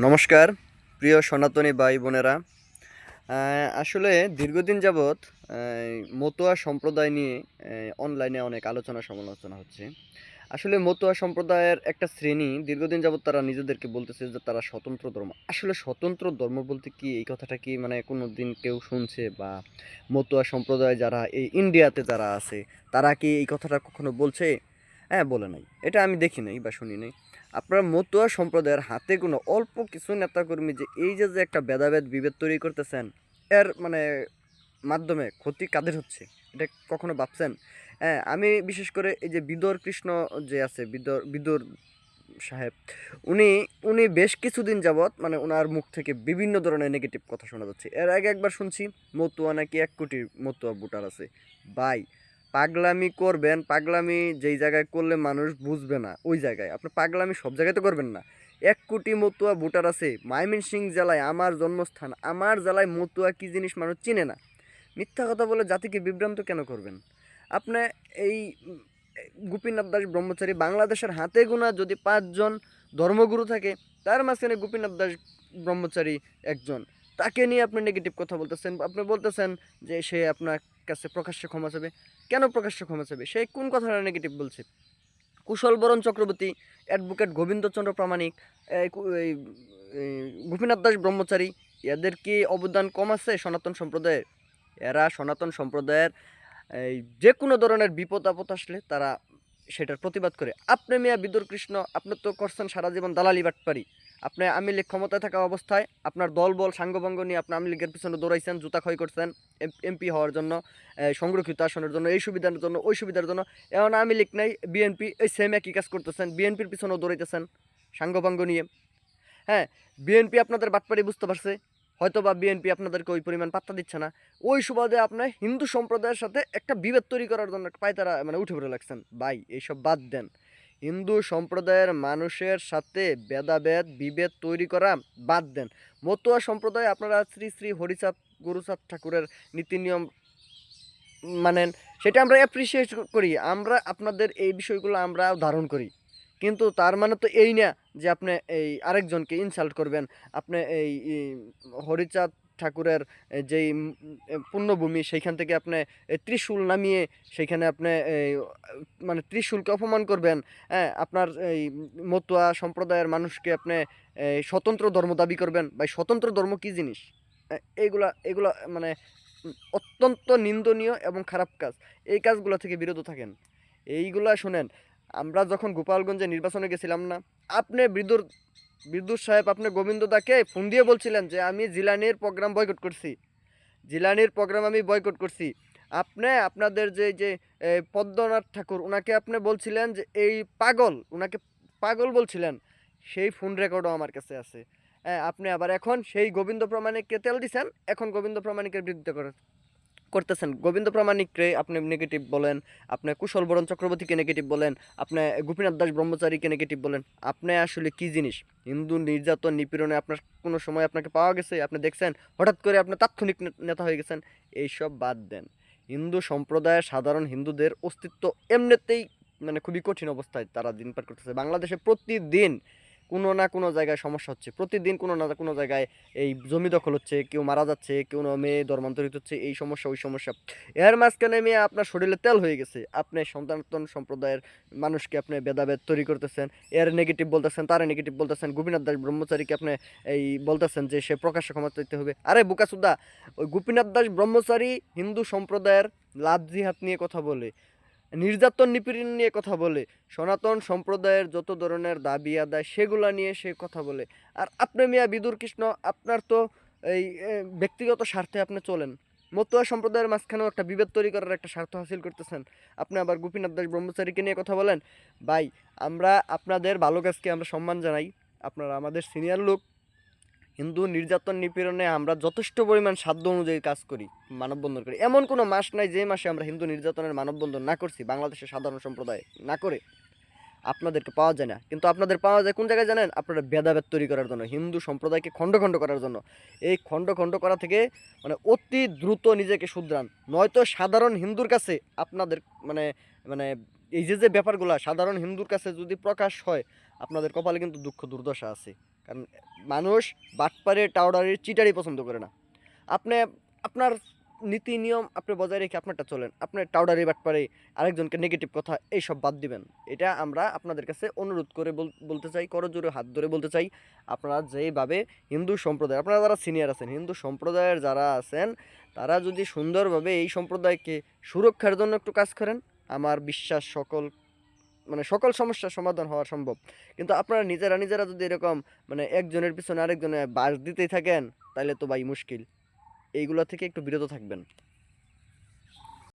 নমস্কার প্রিয় সনাতনী ভাই বোনেরা। আসলে দীর্ঘদিন যাবৎ মতুয়া সম্প্রদায় নিয়ে অনলাইনে অনেক আলোচনা সমালোচনা হচ্ছে। আসলে মতুয়া সম্প্রদায়ের একটা শ্রেণী দীর্ঘদিন যাবৎ তারা নিজেদেরকে বলতেছে যে তারা স্বতন্ত্র ধর্ম। আসলে স্বতন্ত্র ধর্ম বলতে কি, এই কথাটা কি মানে কোনো দিন কেউ শুনছে? বা মতুয়া সম্প্রদায় যারা এই ইন্ডিয়াতে যারা আছে তারা কি এই কথাটা কখনো বলছে? হ্যাঁ, বলে নাই। এটা আমি দেখি নাই বা শুনি নাই। আপনার মতুয়া সম্প্রদায়ের হাতে গোনা অল্প কিছু নেতাকর্মী যে এই যে একটা ভেদাভেদ বিভেদ তৈরি করতেছেন, এর মানে মাধ্যমে ক্ষতি কাদের হচ্ছে? এটা কখনো ভাবছেন? হ্যাঁ, আমি বিশেষ করে এই যে বিদর কৃষ্ণ যে আছে, বিদর বিদর সাহেব, উনি উনি বেশ কিছুদিন যাবৎ মানে উনার মুখ থেকে বিভিন্ন ধরনের নেগেটিভ কথা শোনা যাচ্ছে। এর আগে একবার শুনছি মতুয়া নাকি ১ কোটি মতুয়া ভোটার আছে। ভাই, পাগলামি করবেন, পাগলামি যেই জায়গায় করলে মানুষ বুঝবে না ওই জায়গায় আপনি পাগলামি সব জায়গায় তো করবেন না। ১ কোটি মতুয়া ভোটার আছে ময়মনসিংহ জেলায়, আমার জন্মস্থান, আমার জেলায় মতুয়া কি জিনিস মানুষ চিনে না। মিথ্যা কথা বলে জাতিকে বিভ্রান্ত কেন করবেন আপনি? এই গোপীনাথ দাস ব্রহ্মচারী বাংলাদেশের হাতে গোনা যদি ৫ জন ধর্মগুরু থাকে, তার মাঝখানে গোপীনাথ দাস ব্রহ্মচারী একজন। তাকে নিয়ে আপনি নেগেটিভ কথা বলতেছেন। আপনি বলতেছেন যে সে আপনার কাছে প্রকাশ্যে ক্ষমা চাবে। কেন প্রকাশ্যে ক্ষমা চাবে? সে কোন কথাটা নেগেটিভ বলছে? কুশলবরণ চক্রবর্তী, অ্যাডভোকেট গোবিন্দচন্দ্র প্রামাণিক, এই এই গোপীনাথ দাস ব্রহ্মচারী, এদের কি অবদান কম আছে সনাতন সম্প্রদায়ের? এরা সনাতন সম্প্রদায়ের এই যে কোনো ধরনের বিপদ আপদ আসলে তারা সেটার প্রতিবাদ করে। আপনি মিয়া বিদুর কৃষ্ণ, আপনি তো করছেন সারা জীবন দালালি বাটপারি। আপনি আওয়ামী লীগ ক্ষমতায় থাকা অবস্থায় আপনার দলবল সাঙ্গভঙ্গ নিয়ে আপনি আওয়ামী লীগের পিছনে দৌড়াইছেন, জুতা ক্ষয় করছেন এমপি হওয়ার জন্য, সংরক্ষিত আসনের জন্য, এই সুবিধার জন্য, ওই সুবিধার জন্য। এখন আওয়ামী লীগ নাই, বিএনপি, এই সেম একই কাজ করতেছেন, বিএনপির পিছনেও দৌড়াইতেছেন সাঙ্গভঙ্গ নিয়ে। হ্যাঁ, বিএনপি আপনাদের বাটপারি বুঝতে পারছে, হয়তো বা বিএনপি আপনাদেরকে ওই পরিমাণ পাত্তা দিচ্ছে না। ওই সুবাদে আপনার হিন্দু সম্প্রদায়ের সাথে একটা বিভেদ তৈরি করার জন্য পায়তারা মানে উঠে পড়ে লাগছেন। ভাই, এইসব বাদ দেন। হিন্দু সম্প্রদায়ের মানুষের সাথে ভেদাভেদ বিভেদ তৈরি করা বাদ দেন। মতুয়া সম্প্রদায় আপনারা শ্রী শ্রী হরিচাঁদ গুরুচাঁদ ঠাকুরের নীতি নিয়ম মানেন, সেটা আমরা অ্যাপ্রিসিয়েট করি। আমরা আপনাদের এই বিষয়গুলো আমরা ধারণ করি। কিন্তু তার মানে তো এই না যে আপনি এই আরেকজনকে ইনসাল্ট করবেন। আপনি এই হরিচাঁদ ঠাকুরের যেই পুণ্যভূমি, সেইখান থেকে আপনি ত্রিশূল নামিয়ে সেইখানে আপনি এই মানে ত্রিশূলকে অপমান করবেন। হ্যাঁ, আপনার এই মতুয়া সম্প্রদায়ের মানুষকে আপনি স্বতন্ত্র ধর্ম দাবি করবেন। ভাই, স্বতন্ত্র ধর্ম কী জিনিস? এইগুলা এগুলা মানে অত্যন্ত নিন্দনীয় এবং খারাপ কাজ। এই কাজগুলো থেকে বিরত থাকেন। এইগুলা শোনেন, আমরা যখন গোপালগঞ্জে নির্বাচনে গেছিলাম না, আপনি বিদ্যুৎ সাহেব, আপনি গোবিন্দ দাকে ফোন দিয়ে বলছিলেন যে আমি জিলানির প্রোগ্রাম বয়কট করছি, জিলানির প্রোগ্রাম আমি বয়কট করছি। আপনি আপনাদের যে পদ্মনাথ ঠাকুর, ওনাকে আপনি বলছিলেন যে এই পাগল, ওনাকে পাগল বলছিলেন। সেই ফোন রেকর্ডও আমার কাছে আছে। হ্যাঁ, আপনি আবার এখন সেই গোবিন্দ প্রামাণিককে তেল দিছেন, এখন গোবিন্দ প্রামাণিকের বিরুদ্ধে করতেছেন। গোবিন্দ প্রামাণিকরে আপনি নেগেটিভ বলেন, আপনি কুশল বরণ চক্রবর্তীকে নেগেটিভ বলেন, আপনি গোপীনাথ দাস ব্রহ্মচারীকে নেগেটিভ বলেন। আপনি আসলে কি জিনিস? হিন্দু নির্যাতন নিপীড়নে আপনার কোনো সময় আপনাকে পাওয়া গেছে? আপনি দেখছেন হঠাৎ করে আপনি তাৎক্ষণিক নেতা হয়ে গেছেন? এইসব বাদ দেন। হিন্দু সম্প্রদায়ের সাধারণ হিন্দুদের অস্তিত্ব এমনিতেই মানে খুবই কঠিন অবস্থায় তারা দিন পার করতেছে। বাংলাদেশে প্রতিদিন কোনো না কোনো জায়গায় সমস্যা হচ্ছে, প্রতিদিন কোনো না কোনো জায়গায় এই জমি দখল হচ্ছে, কেউ মারা যাচ্ছে, কেউ মেয়ে ধর্মান্তরিত হচ্ছে, এই সমস্যা ওই সমস্যা। এর মাঝখানে মেয়ে আপনার শরীরে তেল হয়ে গেছে, আপনি সনাতন সম্প্রদায়ের মানুষকে আপনি ভেদাভেদ তৈরি করতেছেন, এর নেগেটিভ বলতেছেন, তার নেগেটিভ বলতেছেন। গোপীনাথ দাস ব্রহ্মচারীকে আপনি এই বলতেছেন যে সে প্রকাশ্যে ক্ষমা চাইতে হবে। আরে বোকাচোদা, ওই গোপীনাথ দাস ব্রহ্মচারী হিন্দু সম্প্রদায়ের লাভ জিহাদ নিয়ে কথা বলে, নির্যাতন নিপীড়ন নিয়ে কথা বলে, সনাতন সম্প্রদায়ের যত ধরনের দাবি আদায় সেগুলা নিয়ে সে কথা বলে। আর আপনি মিয়া বিদুর কৃষ্ণ, আপনার তো এই ব্যক্তিগত স্বার্থে আপনি চলেন। মতুয়া সম্প্রদায়ের মাঝখানেও একটা বিভেদ তৈরি করার একটা স্বার্থ হাসিল করতেছেন। আপনি আবার গোপীনাথ দাস ব্রহ্মচারীকে নিয়ে কথা বলেন। ভাই, আমরা আপনাদের ভালো কাজকে আমরা সম্মান জানাই, আপনারা আমাদের সিনিয়র লোক। হিন্দু নির্যাতন নিপীড়নে আমরা যথেষ্ট পরিমাণ সাধ্য অনুযায়ী কাজ করি, মানববন্ধন করি। এমন কোনো মাস নাই যে মাসে আমরা হিন্দু নির্যাতনের মানববন্ধন না করছি, বাংলাদেশের সাধারণ সম্প্রদায় না করে। আপনাদেরকে পাওয়া যায় না, কিন্তু আপনাদের পাওয়া যায় কোন জায়গায় জানেন? আপনারা ভেদাভেদ তৈরি করার জন্য, হিন্দু সম্প্রদায়কে খণ্ড খণ্ড করার জন্য। এই খণ্ড খণ্ড করা থেকে মানে অতি দ্রুত নিজেকে শুধরান, নয়তো সাধারণ হিন্দুর কাছে আপনাদের মানে মানে এই যে ব্যাপারগুলো সাধারণ হিন্দুর কাছে যদি প্রকাশ হয়, আপনাদের কপালে কিন্তু দুঃখ দুর্দশা আছে। কারণ মানুষ বাটপারে টাউডারি চিটারি পছন্দ করে না। আপনি আপনার নীতি নিয়ম আপনি বজায় রেখে আপনারটা চলেন। আপনার টাউডারি বাটপারে আরেকজনকে নেগেটিভ কথা এইসব বাদ দিবেন। এটা আমরা আপনাদের কাছে অনুরোধ করে বলতে চাই, করজোড়ে হাত ধরে বলতে চাই। আপনারা যেইভাবে হিন্দু সম্প্রদায়, আপনারা যারা সিনিয়র আছেন, হিন্দু সম্প্রদায়ের যারা আছেন, তারা যদি সুন্দরভাবে এই সম্প্রদায়কে সুরক্ষার জন্য একটু কাজ করেন, আমার বিশ্বাস সকল সমস্যার সমাধান হওয়া সম্ভব। কিন্তু আপনারা নিজেরা যদি এরকম একজনের পিছনে আরেকজনে বাঁশ দিতেই থাকেন, তাইলে তো ভাই মুশকিল। এইগুলা থেকে একটু বিরত থাকবেন।